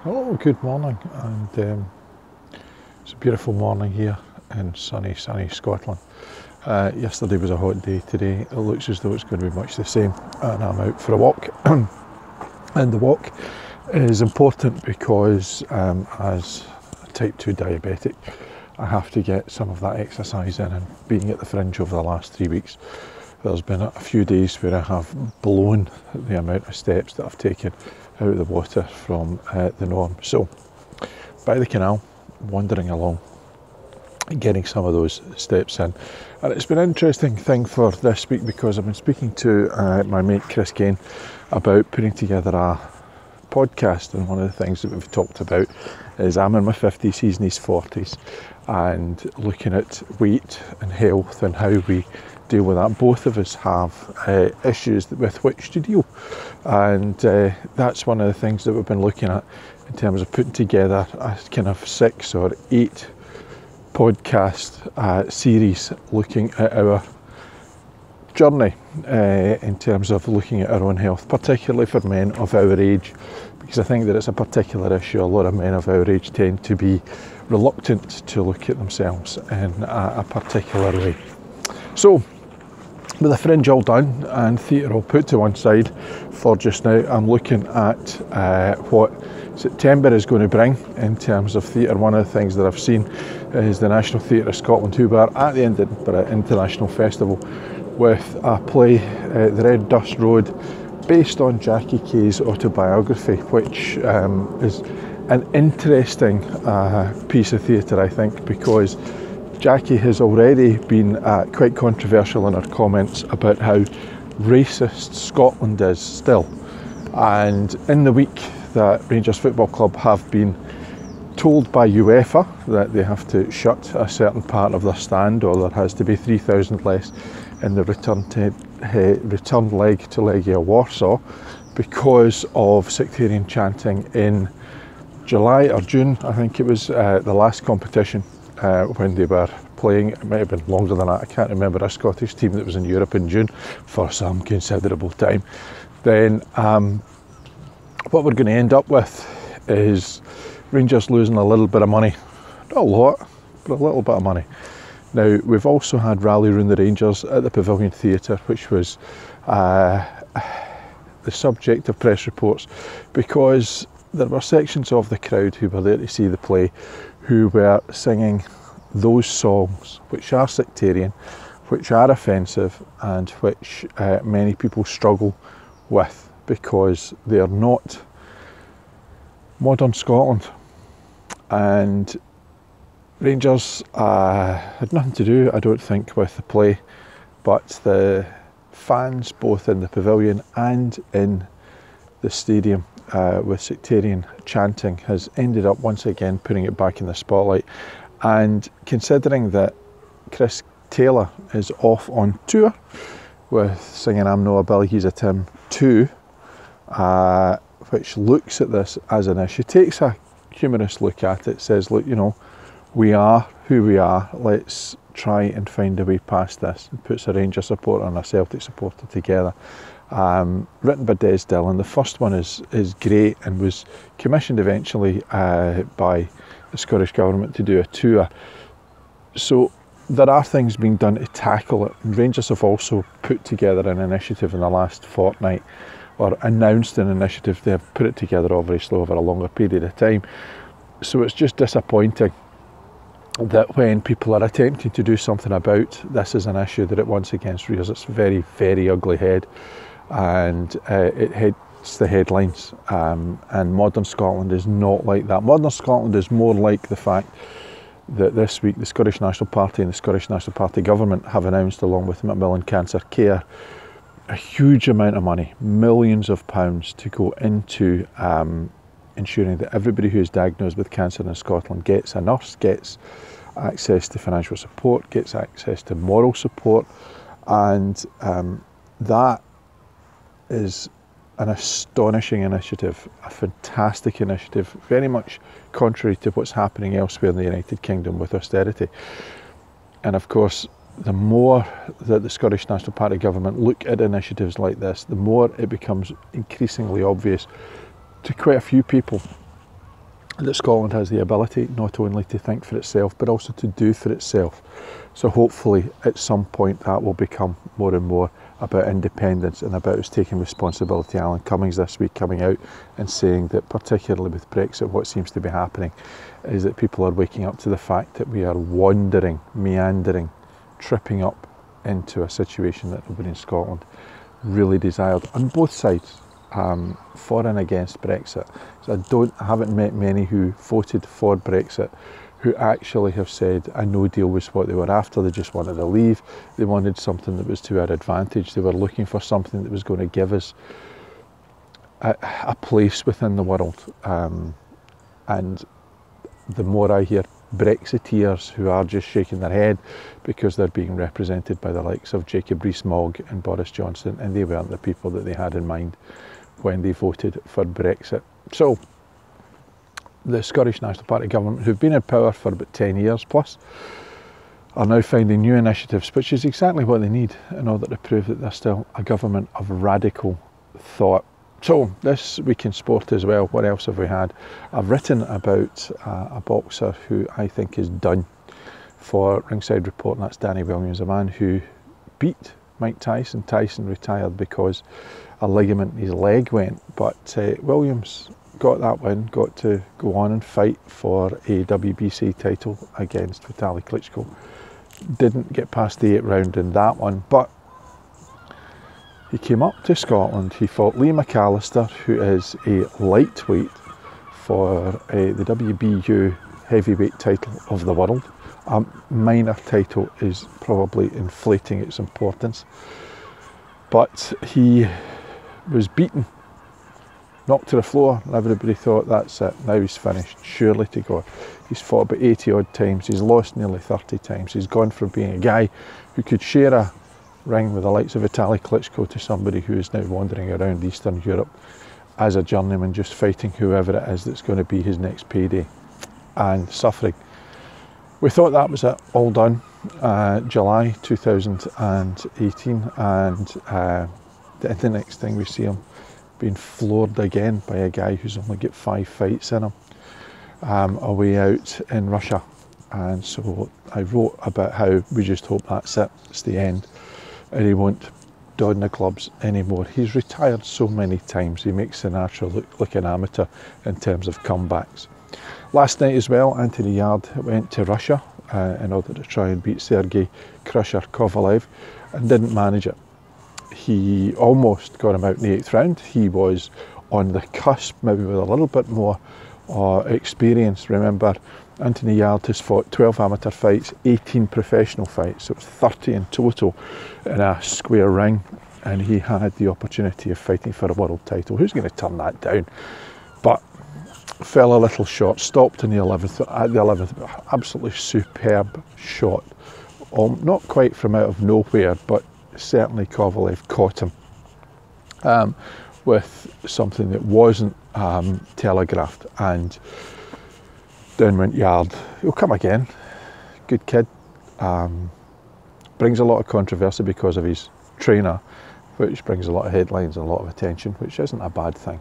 Oh, good morning, and it's a beautiful morning here in sunny Scotland. Yesterday was a hot day. Today it looks as though it's going to be much the same, and I'm out for a walk. And the walk is important because as a type 2 diabetic, I have to get some of that exercise in, and being at the fringe over the last 3 weeks, there's been a few days where I have blown the amount of steps that I've taken out of the water from the norm. So by the canal, wandering along, getting some of those steps in. And it's been an interesting thing for this week because I've been speaking to my mate Chris Kane about putting together a podcast, and one of the things that we've talked about is I'm in my 50s, he's in his 40s, and looking at weight and health and how we deal with that. Both of us have issues with which to deal, and that's one of the things that we've been looking at in terms of putting together a kind of 6 or 8 podcast series looking at our journey in terms of looking at our own health, particularly for men of our age, because I think that it's a particular issue. A lot of men of our age tend to be reluctant to look at themselves in a particular way. So, with the fringe all done and theatre all put to one side for just now, I'm looking at what September is going to bring in terms of theatre. One of the things that I've seen is the National Theatre of Scotland, who were at the Edinburgh International Festival with a play, The Red Dust Road, based on Jackie Kay's autobiography, which is an interesting piece of theatre, I think, because Jackie has already been quite controversial in her comments about how racist Scotland is still. And in the week that Rangers Football Club have been told by UEFA that they have to shut a certain part of their stand, or there has to be 3,000 less in the return leg to Legia Warsaw because of sectarian chanting in July or June, I think it was, the last competition when they were playing. It might have been longer than that, I can't remember, a Scottish team that was in Europe in June for some considerable time. Then what we're going to end up with is Rangers losing a little bit of money. Not a lot, but a little bit of money. Now, we've also had Rally Round the Rangers at the Pavilion Theatre, which was the subject of press reports because there were sections of the crowd who were there to see the play who were singing those songs which are sectarian, which are offensive, and which many people struggle with because they are not modern Scotland. And Rangers had nothing to do, I don't think, with the play, but the fans, both in the pavilion and in the stadium, with sectarian chanting, has ended up once again putting it back in the spotlight. And considering that Chris Taylor is off on tour with singing I'm No a Billy, He's a Tim 2, which looks at this as an issue, takes a humorous look at it, says, look, you know, we are who we are, let's try and find a way past this, and puts a Rangers supporter and a Celtic supporter together. Written by Des Dillon. The first one is great and was commissioned eventually by the Scottish Government to do a tour. So there are things being done to tackle it. Rangers have also put together an initiative in the last fortnight, or announced an initiative. They have put it together obviously over a longer period of time. So it's just disappointing that when people are attempting to do something about this as an issue, that it once again rears its very, very ugly head, and it hits the headlines. And modern Scotland is not like that. Modern Scotland is more like the fact that this week the Scottish National Party and the Scottish National Party government have announced, along with Macmillan Cancer Care, a huge amount of money, millions of pounds, to go into ensuring that everybody who is diagnosed with cancer in Scotland gets a nurse, gets access to financial support, gets access to moral support, and that is an astonishing initiative, a fantastic initiative, very much contrary to what's happening elsewhere in the United Kingdom with austerity. And of course, the more that the Scottish National Party government look at initiatives like this, the more it becomes increasingly obvious to quite a few people that Scotland has the ability not only to think for itself but also to do for itself. So hopefully at some point that will become more and more about independence and about us taking responsibility. Alan Cummings this week coming out and saying that particularly with Brexit, what seems to be happening is that people are waking up to the fact that we are wandering, meandering, tripping up into a situation that nobody in Scotland really desired on both sides, for and against Brexit. So I haven't met many who voted for Brexit who actually have said a no deal was what they were after. They just wanted to leave. They wanted something that was to our advantage. They were looking for something that was going to give us a place within the world. And the more I hear Brexiteers who are just shaking their head because they're being represented by the likes of Jacob Rees-Mogg and Boris Johnson, and they weren't the people that they had in mind when they voted for Brexit. So the Scottish National Party government, who've been in power for about 10 years plus, are now finding new initiatives, which is exactly what they need in order to prove that they're still a government of radical thought. So this week in sport as well, what else have we had? I've written about a boxer who I think is done for Ringside Report, and that's Danny Williams, a man who beat Mike Tyson. Tyson retired because a ligament in his leg went, but Williams got that win, got to go on and fight for a WBC title against Vitaly Klitschko. Didn't get past the 8th round in that one, but he came up to Scotland. He fought Lee McAllister, who is a lightweight for the WBU heavyweight title of the world. A minor title is probably inflating its importance, but he was beaten, knocked to the floor, and everybody thought that's it, now he's finished, surely to God. He's fought about 80 odd times, he's lost nearly 30 times. He's gone from being a guy who could share a ring with the likes of Vitaly Klitschko to somebody who is now wandering around Eastern Europe as a journeyman, just fighting whoever it is that's going to be his next payday and suffering. We thought that was it, all done, July 2018, and the next thing we see him being floored again by a guy who's only got 5 fights in him, away out in Russia. And so I wrote about how we just hope that's it, it's the end, and he won't don the gloves anymore. He's retired so many times, he makes Sinatra look like an amateur in terms of comebacks. Last night as well, Anthony Yarde went to Russia in order to try and beat Sergei Crusher Kovalev and didn't manage it. He almost got him out in the 8th round. He was on the cusp, maybe with a little bit more experience. Remember, Anthony Yarde has fought 12 amateur fights, 18 professional fights, so it's 30 in total in a square ring, and he had the opportunity of fighting for a world title. Who's going to turn that down? But fell a little short, stopped in the 11th, at the 11th, absolutely superb shot. Not quite from out of nowhere, but certainly Kovalev caught him with something that wasn't telegraphed, and down went Yarde. He'll come again, good kid, brings a lot of controversy because of his trainer, which brings a lot of headlines and a lot of attention, which isn't a bad thing.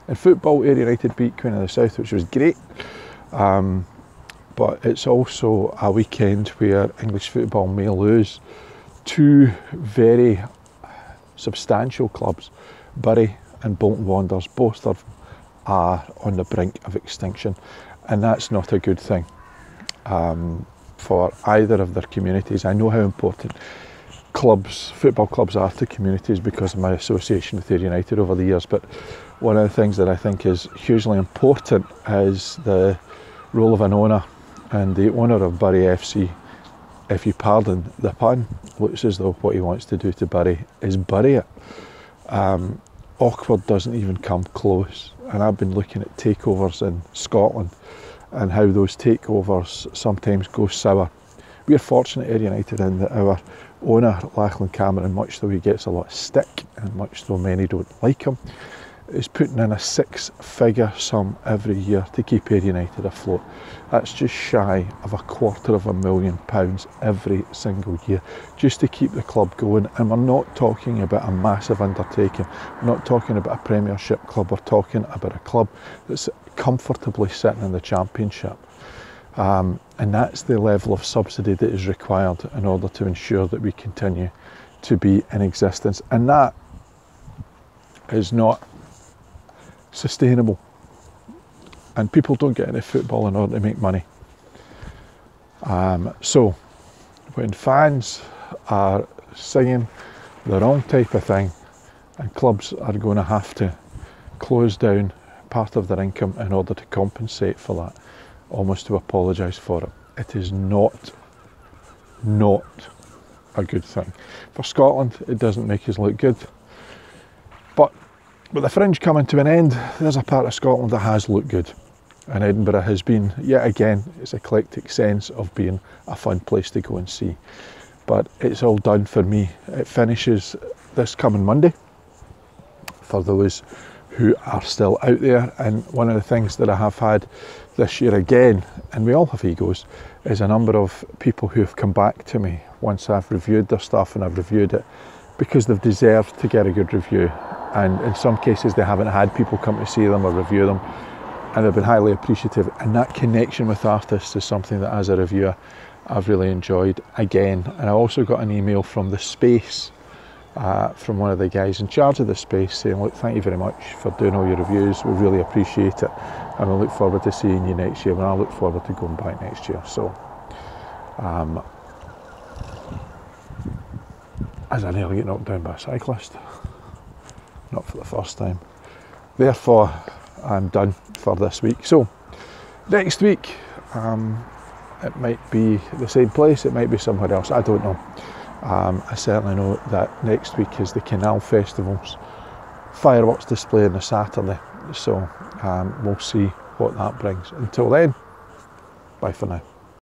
In football, Ayr United beat Queen of the South, which was great, but it's also a weekend where English football may lose 2 very substantial clubs, Bury and Bolton Wanderers. Both of them are on the brink of extinction, and that's not a good thing for either of their communities. I know how important football clubs are to communities because of my association with Ayr United over the years, but one of the things that I think is hugely important is the role of an owner, and the owner of Bury FC, if you pardon the pun, looks as though what he wants to do to Bury is bury it. Awkward doesn't even come close, and I've been looking at takeovers in Scotland and how those takeovers sometimes go sour. We're fortunate at Ayr United in that our owner, Lachlan Cameron, much though he gets a lot of stick and much though many don't like him, is putting in a 6-figure sum every year to keep Ayr United afloat. That's just shy of £250,000 every single year, just to keep the club going. And we're not talking about a massive undertaking. We're not talking about a Premiership club. We're talking about a club that's comfortably sitting in the Championship. And that's the level of subsidy that is required in order to ensure that we continue to be in existence. And that is not sustainable, and people don't get into football in order to make money. So when fans are singing the wrong type of thing, and clubs are going to have to close down part of their income in order to compensate for that, almost to apologise for it, it is not a good thing. For Scotland, it doesn't make us look good. But with the fringe coming to an end, there's a part of Scotland that has looked good. And Edinburgh has been, yet again, its eclectic sense of being a fun place to go and see. But it's all done for me. It finishes this coming Monday, for those who are still out there. And one of the things that I have had this year again, and we all have egos, is a number of people who have come back to me once I've reviewed their stuff and I've reviewed it, because they've deserved to get a good review. And in some cases they haven't had people come to see them or review them, and they've been highly appreciative. And that connection with artists is something that as a reviewer I've really enjoyed again. And I also got an email from the Space, from one of the guys in charge of the Space, saying, look, thank you very much for doing all your reviews, we really appreciate it, and we look forward to seeing you next year, and I look forward to going back next year. So as I nearly get knocked down by a cyclist, not for the first time. Therefore, I'm done for this week. So next week, it might be the same place, it might be somewhere else, I don't know. I certainly know that next week is the Canal Festival's fireworks display on the Saturday, so we'll see what that brings. Until then, bye for now.